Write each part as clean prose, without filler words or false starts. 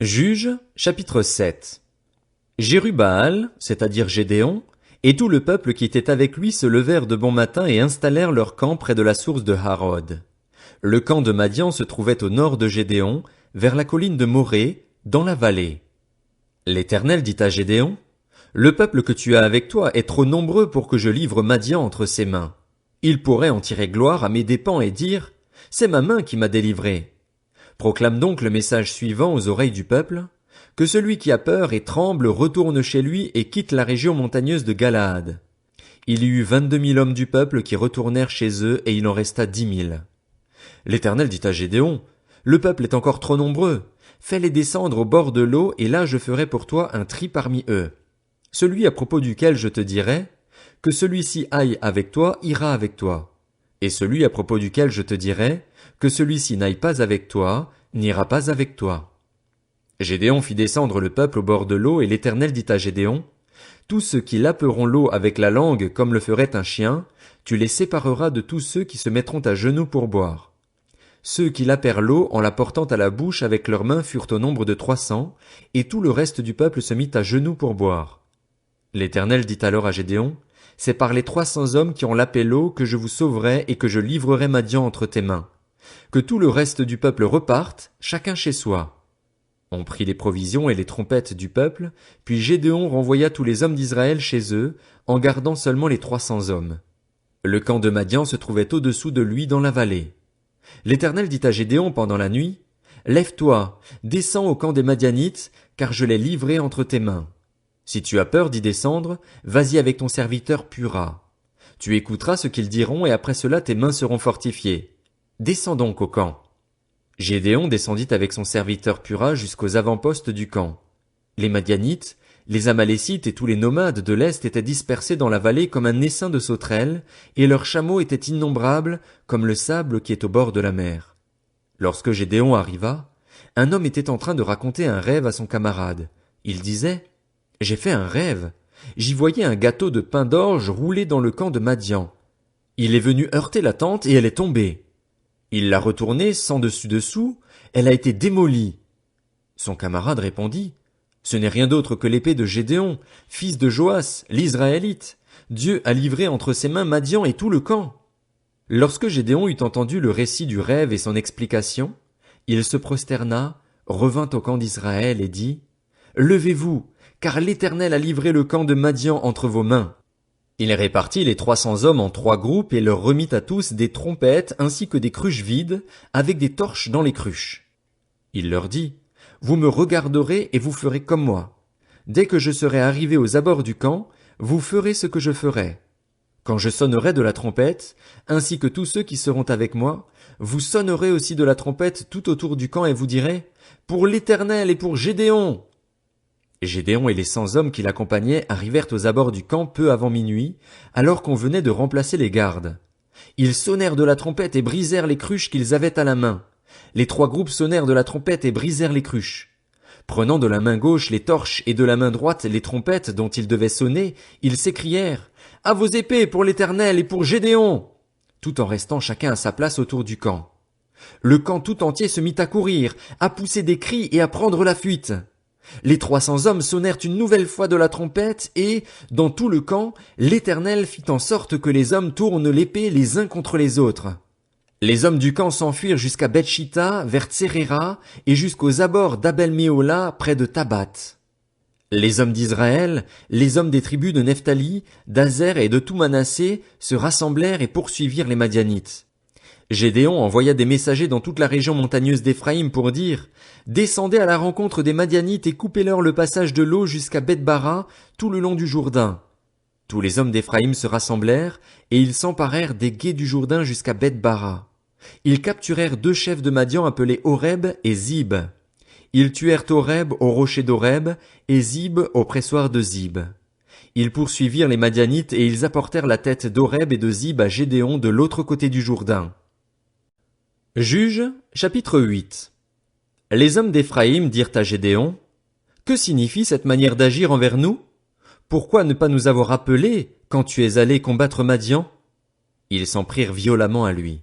Juges, chapitre 7. Jérubbaal, c'est-à-dire Gédéon, et tout le peuple qui était avec lui se levèrent de bon matin et installèrent leur camp près de la source de Harod. Le camp de Madian se trouvait au nord de Gédéon, vers la colline de Morée, dans la vallée. L'Éternel dit à Gédéon, le peuple que tu as avec toi est trop nombreux pour que je livre Madian entre ses mains. Il pourrait en tirer gloire à mes dépens et dire, c'est ma main qui m'a délivré. Proclame donc le message suivant aux oreilles du peuple, que celui qui a peur et tremble retourne chez lui et quitte la région montagneuse de Galaad. Il y eut 22 000 hommes du peuple qui retournèrent chez eux et il en resta 10 000. L'Éternel dit à Gédéon, le peuple est encore trop nombreux. Fais-les descendre au bord de l'eau et là je ferai pour toi un tri parmi eux. Celui à propos duquel je te dirai, que celui-ci aille avec toi ira avec toi. Et celui à propos duquel je te dirai, que celui-ci n'aille pas avec toi, n'ira pas avec toi. Gédéon fit descendre le peuple au bord de l'eau, et l'Éternel dit à Gédéon, tous ceux qui laperont l'eau avec la langue comme le ferait un chien, tu les sépareras de tous ceux qui se mettront à genoux pour boire. Ceux qui lapèrent l'eau en la portant à la bouche avec leurs mains furent au nombre de 300, et tout le reste du peuple se mit à genoux pour boire. L'Éternel dit alors à Gédéon, c'est par les 300 hommes qui ont lapé l'eau que je vous sauverai et que je livrerai Madian entre tes mains. Que tout le reste du peuple reparte, chacun chez soi. On prit les provisions et les trompettes du peuple, puis Gédéon renvoya tous les hommes d'Israël chez eux, en gardant seulement les 300 hommes. Le camp de Madian se trouvait au-dessous de lui dans la vallée. L'Éternel dit à Gédéon pendant la nuit, lève-toi, descends au camp des Madianites, car je l'ai livré entre tes mains. Si tu as peur d'y descendre, vas-y avec ton serviteur Pura. Tu écouteras ce qu'ils diront et après cela tes mains seront fortifiées. Descends donc au camp. Gédéon descendit avec son serviteur Pura jusqu'aux avant-postes du camp. Les Madianites, les Amalécites et tous les nomades de l'Est étaient dispersés dans la vallée comme un essaim de sauterelles, et leurs chameaux étaient innombrables comme le sable qui est au bord de la mer. Lorsque Gédéon arriva, un homme était en train de raconter un rêve à son camarade. Il disait, « J'ai fait un rêve. J'y voyais un gâteau de pain d'orge roulé dans le camp de Madian. Il est venu heurter la tente et elle est tombée. Il l'a retournée sans dessus-dessous, elle a été démolie. » Son camarade répondit, « Ce n'est rien d'autre que l'épée de Gédéon, fils de Joas, l'Israélite. Dieu a livré entre ses mains Madian et tout le camp. » Lorsque Gédéon eut entendu le récit du rêve et son explication, il se prosterna, revint au camp d'Israël et dit, « Levez-vous, car l'Éternel a livré le camp de Madian entre vos mains. » Il répartit les 300 hommes en 3 groupes et leur remit à tous des trompettes ainsi que des cruches vides, avec des torches dans les cruches. Il leur dit, « Vous me regarderez et vous ferez comme moi. Dès que je serai arrivé aux abords du camp, vous ferez ce que je ferai. Quand je sonnerai de la trompette, ainsi que tous ceux qui seront avec moi, vous sonnerez aussi de la trompette tout autour du camp et vous direz, « Pour l'Éternel et pour Gédéon !» Gédéon et les 100 hommes qui l'accompagnaient arrivèrent aux abords du camp peu avant minuit, alors qu'on venait de remplacer les gardes. Ils sonnèrent de la trompette et brisèrent les cruches qu'ils avaient à la main. Les 3 groupes sonnèrent de la trompette et brisèrent les cruches. Prenant de la main gauche les torches et de la main droite les trompettes dont ils devaient sonner, ils s'écrièrent, « À vos épées pour l'Éternel et pour Gédéon !» tout en restant chacun à sa place autour du camp. Le camp tout entier se mit à courir, à pousser des cris et à prendre la fuite. Les 300 hommes sonnèrent une nouvelle fois de la trompette et, dans tout le camp, l'Éternel fit en sorte que les hommes tournent l'épée les uns contre les autres. Les hommes du camp s'enfuirent jusqu'à Beth-Shitta, vers Tseréra, et jusqu'aux abords d'Abel-Méhola, près de Tabat. Les hommes d'Israël, les hommes des tribus de Nephtali, d'Azer et de tout Manassé, se rassemblèrent et poursuivirent les Madianites. Gédéon envoya des messagers dans toute la région montagneuse d'Éphraïm pour dire, « Descendez à la rencontre des Madianites et coupez-leur le passage de l'eau jusqu'à Beth-Bara, tout le long du Jourdain. » Tous les hommes d'Éphraïm se rassemblèrent, et ils s'emparèrent des gués du Jourdain jusqu'à Beth-Bara. Ils capturèrent 2 chefs de Madian appelés Oreb et Zib. Ils tuèrent Oreb au rocher d'Oreb et Zib au pressoir de Zib. Ils poursuivirent les Madianites et ils apportèrent la tête d'Oreb et de Zib à Gédéon de l'autre côté du Jourdain. Juges, chapitre 8. Les hommes d'Éphraïm dirent à Gédéon, « Que signifie cette manière d'agir envers nous? Pourquoi ne pas nous avoir appelés quand tu es allé combattre Madian ?» Ils s'en prirent violemment à lui.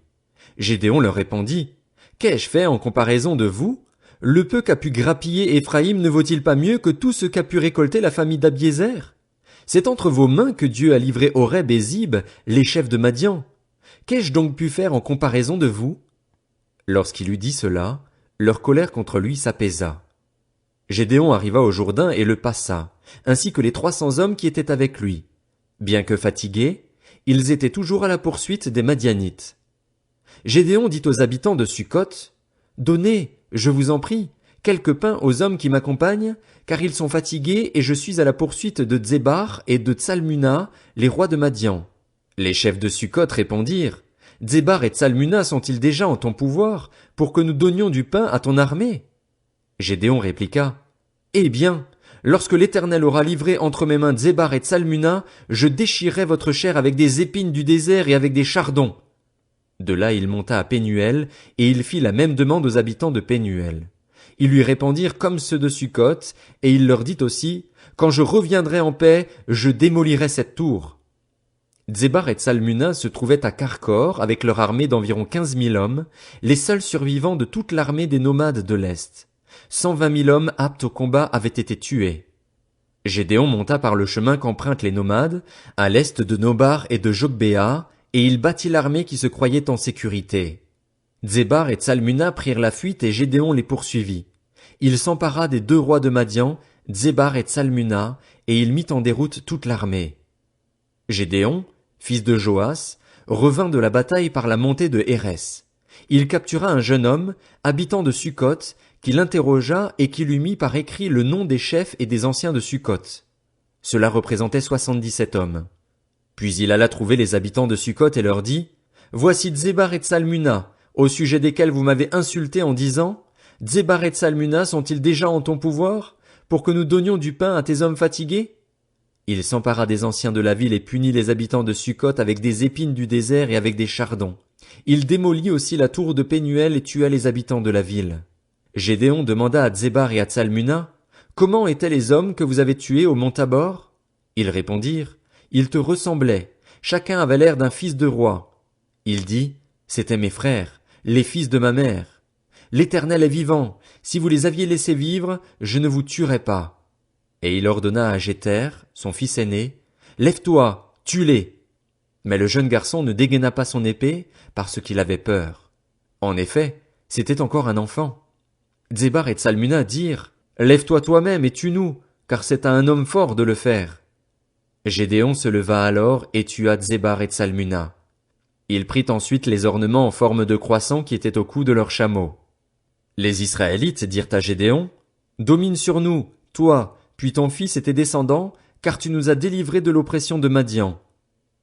Gédéon leur répondit, « Qu'ai-je fait en comparaison de vous? Le peu qu'a pu grappiller Éphraïm ne vaut-il pas mieux que tout ce qu'a pu récolter la famille d'Abiézer? C'est entre vos mains que Dieu a livré Oreb et Zib, les chefs de Madian. Qu'ai-je donc pu faire en comparaison de vous? Lorsqu'il eut dit cela, leur colère contre lui s'apaisa. Gédéon arriva au Jourdain et le passa, ainsi que les 300 hommes qui étaient avec lui. Bien que fatigués, ils étaient toujours à la poursuite des Madianites. Gédéon dit aux habitants de Sukkot, « Donnez, je vous en prie, quelques pains aux hommes qui m'accompagnent, car ils sont fatigués et je suis à la poursuite de Dzébar et de Tsalmuna, les rois de Madian. » Les chefs de Sukkot répondirent, « Dzébar et Tsalmuna sont-ils déjà en ton pouvoir, pour que nous donnions du pain à ton armée? » Gédéon répliqua, « Eh bien, lorsque l'Éternel aura livré entre mes mains Dzébar et Tsalmuna, je déchirerai votre chair avec des épines du désert et avec des chardons. » De là il monta à Pénuel, et il fit la même demande aux habitants de Pénuel. Ils lui répondirent comme ceux de Sukkot, et il leur dit aussi, « Quand je reviendrai en paix, je démolirai cette tour. » Dzébar et Tsalmuna se trouvaient à Karkor avec leur armée d'environ 15 000 hommes, les seuls survivants de toute l'armée des nomades de l'Est. 120 000 hommes aptes au combat avaient été tués. Gédéon monta par le chemin qu'empruntent les nomades, à l'est de Nobar et de Jogbéa, et il battit l'armée qui se croyait en sécurité. Dzébar et Tsalmuna prirent la fuite et Gédéon les poursuivit. Il s'empara des 2 rois de Madian, Dzébar et Tsalmuna, et il mit en déroute toute l'armée. Gédéon, fils de Joas, revint de la bataille par la montée de Hérès. Il captura un jeune homme, habitant de Sukkot, qui l'interrogea et qui lui mit par écrit le nom des chefs et des anciens de Sukkot. Cela représentait 77 hommes. Puis il alla trouver les habitants de Sukkot et leur dit, « Voici Dzébar et Tsalmuna, au sujet desquels vous m'avez insulté en disant, « Dzébar et Tsalmuna sont-ils déjà en ton pouvoir, pour que nous donnions du pain à tes hommes fatigués? » Il s'empara des anciens de la ville et punit les habitants de Sukkot avec des épines du désert et avec des chardons. Il démolit aussi la tour de Pénuel et tua les habitants de la ville. Gédéon demanda à Dzébar et à Tsalmuna, « Comment étaient les hommes que vous avez tués au mont Tabor? » Ils répondirent, « Ils te ressemblaient, chacun avait l'air d'un fils de roi. » Il dit, « C'étaient mes frères, les fils de ma mère. L'Éternel est vivant, si vous les aviez laissés vivre, je ne vous tuerais pas. » Et il ordonna à Jéter, son fils aîné, « Lève-toi, tue-les. » Mais le jeune garçon ne dégaina pas son épée, parce qu'il avait peur. En effet, c'était encore un enfant. Dzébar et Tsalmuna dirent, « Lève-toi toi-même et tue-nous, car c'est à un homme fort de le faire. » Gédéon se leva alors et tua Dzébar et Tsalmuna. Il prit ensuite les ornements en forme de croissant qui étaient au cou de leurs chameaux. Les Israélites dirent à Gédéon, « Domine sur nous, toi, puis ton fils et tes descendants, car tu nous as délivrés de l'oppression de Madian. »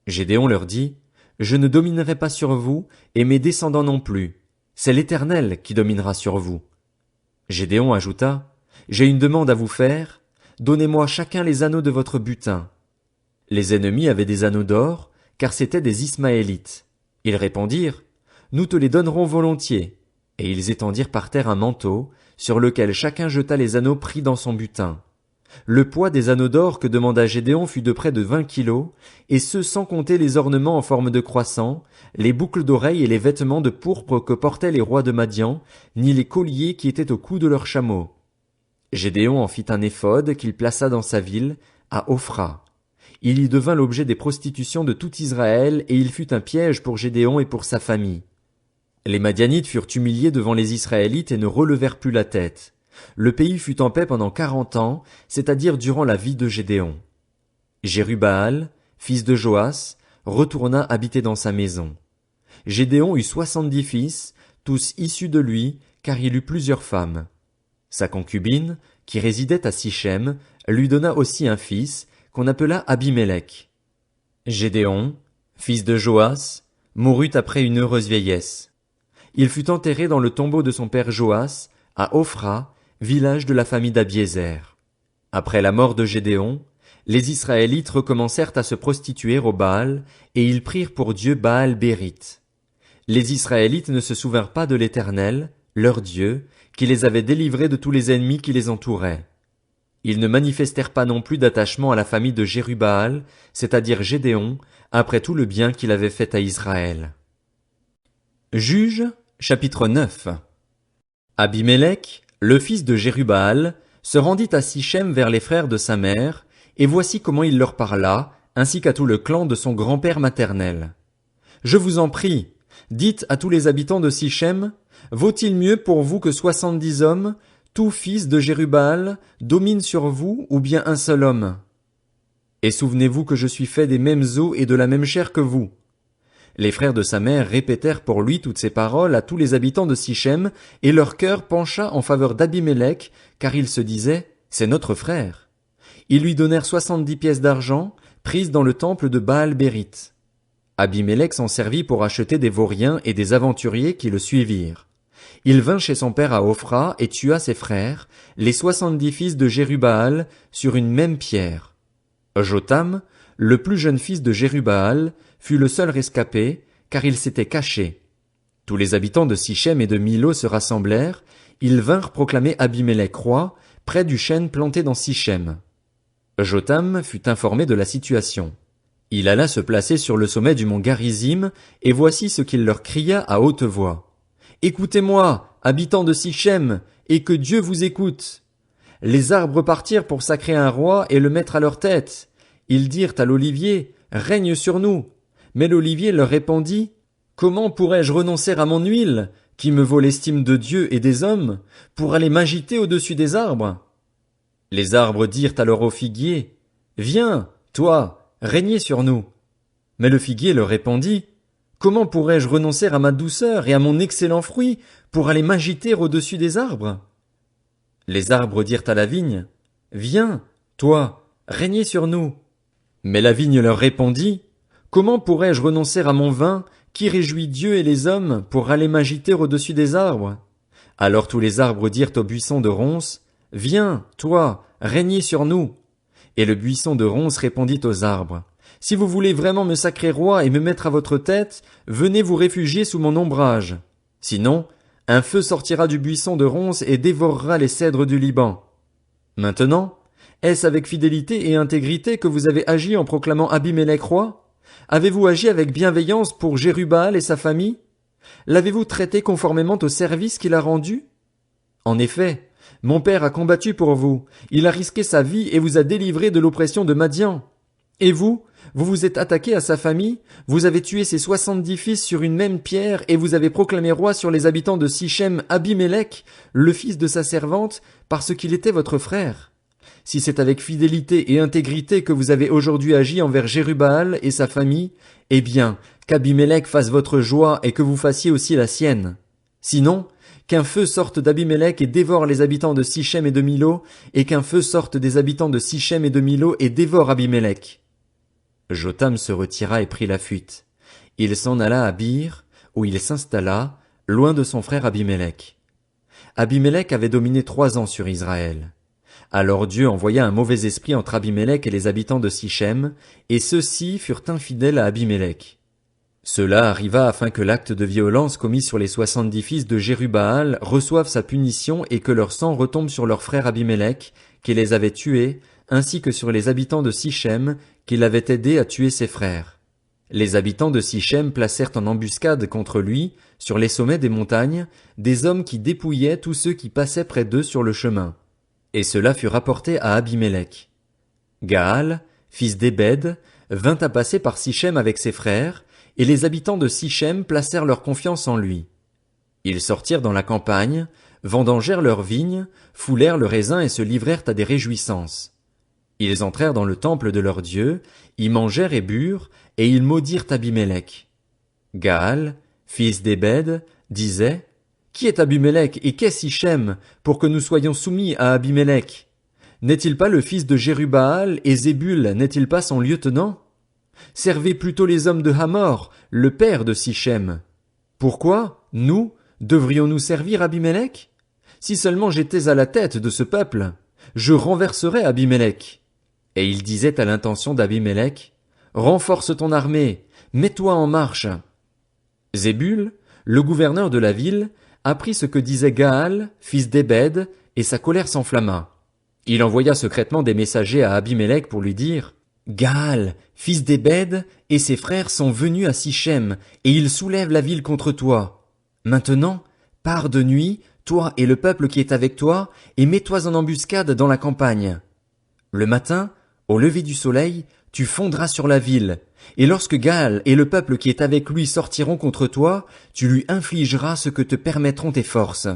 Gédéon leur dit, « Je ne dominerai pas sur vous, et mes descendants non plus. C'est l'Éternel qui dominera sur vous. » Gédéon ajouta, « J'ai une demande à vous faire. Donnez-moi chacun les anneaux de votre butin. » Les ennemis avaient des anneaux d'or, car c'étaient des Ismaélites. Ils répondirent, « Nous te les donnerons volontiers. » Et ils étendirent par terre un manteau, sur lequel chacun jeta les anneaux pris dans son butin. Le poids des anneaux d'or que demanda Gédéon fut de près de 20 kilos, et ce sans compter les ornements en forme de croissant, les boucles d'oreilles et les vêtements de pourpre que portaient les rois de Madian, ni les colliers qui étaient au cou de leurs chameaux. Gédéon en fit un éphod qu'il plaça dans sa ville, à Ophra. Il y devint l'objet des prostitutions de tout Israël, et il fut un piège pour Gédéon et pour sa famille. Les Madianites furent humiliés devant les Israélites et ne relevèrent plus la tête. Le pays fut en paix pendant 40 ans, c'est-à-dire durant la vie de Gédéon. Jérubbaal, fils de Joas, retourna habiter dans sa maison. Gédéon eut 70 fils, tous issus de lui, car il eut plusieurs femmes. Sa concubine, qui résidait à Sichem, lui donna aussi un fils, qu'on appela Abimélec. Gédéon, fils de Joas, mourut après une heureuse vieillesse. Il fut enterré dans le tombeau de son père Joas, à Ophra, village de la famille d'Abiézer. Après la mort de Gédéon, les Israélites recommencèrent à se prostituer au Baal, et ils prirent pour Dieu Baal-Bérith. Les Israélites ne se souvinrent pas de l'Éternel, leur Dieu, qui les avait délivrés de tous les ennemis qui les entouraient. Ils ne manifestèrent pas non plus d'attachement à la famille de Jérubbaal, c'est-à-dire Gédéon, après tout le bien qu'il avait fait à Israël. Juges, chapitre 9. Abimélec, Le fils de Jérubbaal se rendit à Sichem vers les frères de sa mère, et voici comment il leur parla, ainsi qu'à tout le clan de son grand-père maternel. Je vous en prie, dites à tous les habitants de Sichem, vaut-il mieux pour vous que 70 hommes, tout fils de Jérubbaal, dominent sur vous, ou bien un seul homme? Et souvenez-vous que je suis fait des mêmes os et de la même chair que vous. Les frères de sa mère répétèrent pour lui toutes ces paroles à tous les habitants de Sichem, et leur cœur pencha en faveur d'Abimélec, car ils se disaient, c'est notre frère. Ils lui donnèrent 70 pièces d'argent, prises dans le temple de Baal-Bérith. Abimélec s'en servit pour acheter des vauriens et des aventuriers qui le suivirent. Il vint chez son père à Ophra et tua ses frères, les 70 fils de Jérubbaal, sur une même pierre. Jotham, le plus jeune fils de Jérubbaal, fut le seul rescapé, car il s'était caché. Tous les habitants de Sichem et de Milo se rassemblèrent, ils vinrent proclamer Abimélec roi, près du chêne planté dans Sichem. Jotham fut informé de la situation. Il alla se placer sur le sommet du mont Garizim, et voici ce qu'il leur cria à haute voix. Écoutez-moi, habitants de Sichem, et que Dieu vous écoute. Les arbres partirent pour sacrer un roi et le mettre à leur tête. Ils dirent à l'olivier, règne sur nous. Mais l'olivier leur répondit, comment pourrais-je renoncer à mon huile, qui me vaut l'estime de Dieu et des hommes, pour aller m'agiter au-dessus des arbres? Les arbres dirent alors au figuier, viens, toi, régner sur nous. Mais le figuier leur répondit, comment pourrais-je renoncer à ma douceur et à mon excellent fruit pour aller m'agiter au-dessus des arbres? Les arbres dirent à la vigne, viens, toi, régner sur nous. Mais la vigne leur répondit, comment pourrais-je renoncer à mon vin qui réjouit Dieu et les hommes pour aller m'agiter au-dessus des arbres? Alors tous les arbres dirent au buisson de ronces, viens, toi, régner sur nous. Et le buisson de ronces répondit aux arbres, si vous voulez vraiment me sacrer roi et me mettre à votre tête, venez vous réfugier sous mon ombrage. Sinon, un feu sortira du buisson de ronces et dévorera les cèdres du Liban. Maintenant, est-ce avec fidélité et intégrité que vous avez agi en proclamant Abimélec roi? Avez-vous agi avec bienveillance pour Jérubbaal et sa famille? L'avez-vous traité conformément au service qu'il a rendu? En effet, mon père a combattu pour vous, il a risqué sa vie et vous a délivré de l'oppression de Madian. Et vous vous êtes attaqué à sa famille, vous avez tué ses 70 fils sur une même pierre et vous avez proclamé roi sur les habitants de Sichem Abimélec, le fils de sa servante, parce qu'il était votre frère. Si c'est avec fidélité et intégrité que vous avez aujourd'hui agi envers Jérubbaal et sa famille, eh bien, qu'Abimélec fasse votre joie et que vous fassiez aussi la sienne. Sinon, qu'un feu sorte d'Abimélec et dévore les habitants de Sichem et de Milo, et qu'un feu sorte des habitants de Sichem et de Milo et dévore Abimélec. Jotham se retira et prit la fuite. Il s'en alla à Bir, où il s'installa, loin de son frère Abimélec. Abimélec avait dominé 3 ans sur Israël. Alors Dieu envoya un mauvais esprit entre Abimélec et les habitants de Sichem, et ceux-ci furent infidèles à Abimélec. Cela arriva afin que l'acte de violence commis sur les 70 fils de Jérubbaal reçoive sa punition et que leur sang retombe sur leur frère Abimélec, qui les avait tués, ainsi que sur les habitants de Sichem, qui l'avaient aidé à tuer ses frères. Les habitants de Sichem placèrent en embuscade contre lui, sur les sommets des montagnes, des hommes qui dépouillaient tous ceux qui passaient près d'eux sur le chemin. Et cela fut rapporté à Abimélec. Gaal, fils d'Ébed, vint à passer par Sichem avec ses frères, et les habitants de Sichem placèrent leur confiance en lui. Ils sortirent dans la campagne, vendangèrent leurs vignes, foulèrent le raisin et se livrèrent à des réjouissances. Ils entrèrent dans le temple de leur Dieu, y mangèrent et burent, et ils maudirent Abimélec. Gaal, fils d'Ébed, disait, qui est Abimélec et qu'est Sichem, pour que nous soyons soumis à Abimélec? N'est-il pas le fils de Jérubbaal, et Zébul n'est-il pas son lieutenant? Servez plutôt les hommes de Hamor, le père de Sichem. Pourquoi, nous, devrions-nous servir Abimélec? Si seulement j'étais à la tête de ce peuple, je renverserais Abimélec. Et il disait à l'intention d'Abimélec, renforce ton armée, mets-toi en marche. Zébul, le gouverneur de la ville, apprit ce que disait Gaal, fils d'Ébed, et sa colère s'enflamma. Il envoya secrètement des messagers à Abimélec pour lui dire, Gaal, fils d'Ébed, et ses frères sont venus à Sichem, et ils soulèvent la ville contre toi. Maintenant, pars de nuit, toi et le peuple qui est avec toi, et mets-toi en embuscade dans la campagne. Le matin, au lever du soleil, tu fondras sur la ville, et lorsque Gaal et le peuple qui est avec lui sortiront contre toi, tu lui infligeras ce que te permettront tes forces.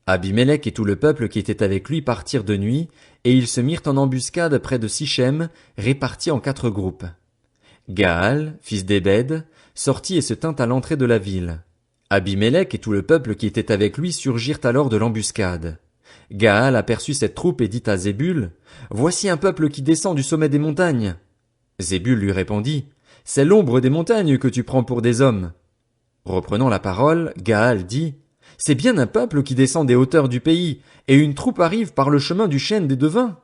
Abimélec et tout le peuple qui était avec lui partirent de nuit, et ils se mirent en embuscade près de Sichem, répartis en 4 groupes. Gaal, fils d'Ébed, sortit et se tint à l'entrée de la ville. Abimélec et tout le peuple qui était avec lui surgirent alors de l'embuscade. Gaal aperçut cette troupe et dit à Zébul, « Voici un peuple qui descend du sommet des montagnes. » Zébul lui répondit, « C'est l'ombre des montagnes que tu prends pour des hommes. » Reprenant la parole, Gaal dit, « C'est bien un peuple qui descend des hauteurs du pays, et une troupe arrive par le chemin du chêne des devins. »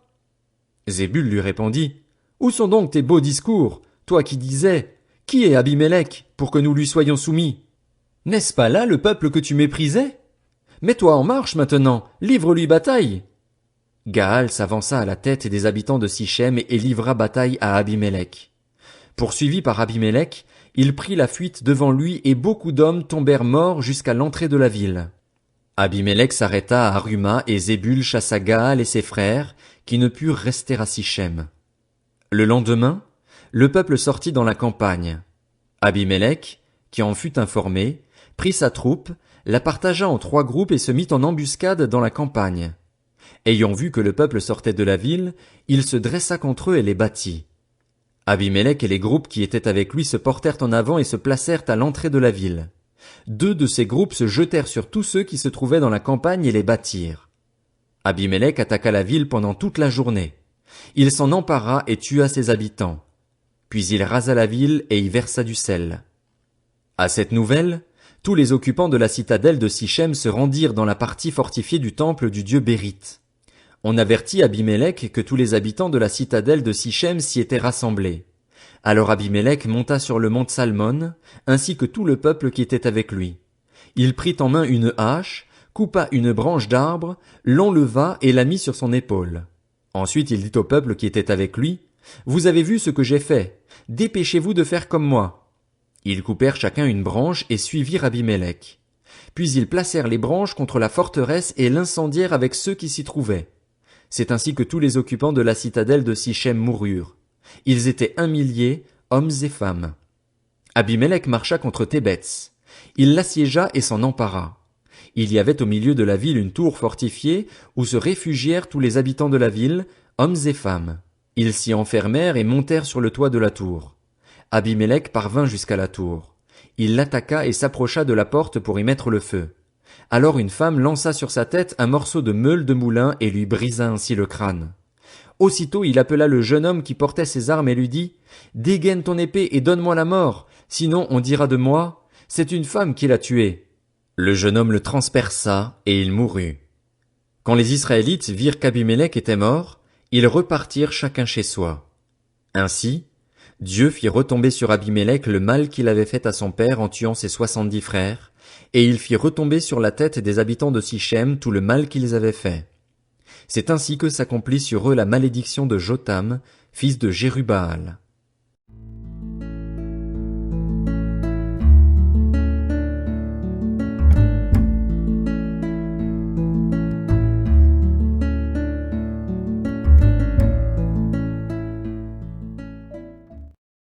Zébul lui répondit, « Où sont donc tes beaux discours, toi qui disais, « Qui est Abimélec, pour que nous lui soyons soumis ?» N'est-ce pas là le peuple que tu méprisais? Mets-toi en marche maintenant, livre-lui bataille. Gaal s'avança à la tête des habitants de Sichem et livra bataille à Abimélec. Poursuivi par Abimélec, il prit la fuite devant lui et beaucoup d'hommes tombèrent morts jusqu'à l'entrée de la ville. Abimélec s'arrêta à Ruma et Zébul chassa Gaal et ses frères, qui ne purent rester à Sichem. Le lendemain, le peuple sortit dans la campagne. Abimélec, qui en fut informé, prit sa troupe, la partagea en 3 groupes et se mit en embuscade dans la campagne. Ayant vu que le peuple sortait de la ville, il se dressa contre eux et les battit. Abimélec et les groupes qui étaient avec lui se portèrent en avant et se placèrent à l'entrée de la ville. 2 de ces groupes se jetèrent sur tous ceux qui se trouvaient dans la campagne et les battirent. Abimélec attaqua la ville pendant toute la journée. Il s'en empara et tua ses habitants. Puis il rasa la ville et y versa du sel. À cette nouvelle, tous les occupants de la citadelle de Sichem se rendirent dans la partie fortifiée du temple du dieu Bérith. On avertit Abimélec que tous les habitants de la citadelle de Sichem s'y étaient rassemblés. Alors Abimélec monta sur le mont Salmon, ainsi que tout le peuple qui était avec lui. Il prit en main une hache, coupa une branche d'arbre, l'enleva et la mit sur son épaule. Ensuite il dit au peuple qui était avec lui, « Vous avez vu ce que j'ai fait, dépêchez-vous de faire comme moi. » Ils coupèrent chacun une branche et suivirent Abimélec. Puis ils placèrent les branches contre la forteresse et l'incendièrent avec ceux qui s'y trouvaient. C'est ainsi que tous les occupants de la citadelle de Sichem moururent. Ils étaient 1 000, hommes et femmes. Abimélec marcha contre Thébets. Il l'assiégea et s'en empara. Il y avait au milieu de la ville une tour fortifiée où se réfugièrent tous les habitants de la ville, hommes et femmes. Ils s'y enfermèrent et montèrent sur le toit de la tour. Abimélec parvint jusqu'à la tour. Il l'attaqua et s'approcha de la porte pour y mettre le feu. Alors une femme lança sur sa tête un morceau de meule de moulin et lui brisa ainsi le crâne. Aussitôt il appela le jeune homme qui portait ses armes et lui dit, « Dégaine ton épée et donne-moi la mort, sinon on dira de moi, c'est une femme qui l'a tué. » Le jeune homme le transperça et il mourut. Quand les Israélites virent qu'Abimélec était mort, ils repartirent chacun chez soi. Ainsi, Dieu fit retomber sur Abimélec le mal qu'il avait fait à son père en tuant ses 70 frères, et il fit retomber sur la tête des habitants de Sichem tout le mal qu'ils avaient fait. C'est ainsi que s'accomplit sur eux la malédiction de Jotham, fils de Jérubbaal.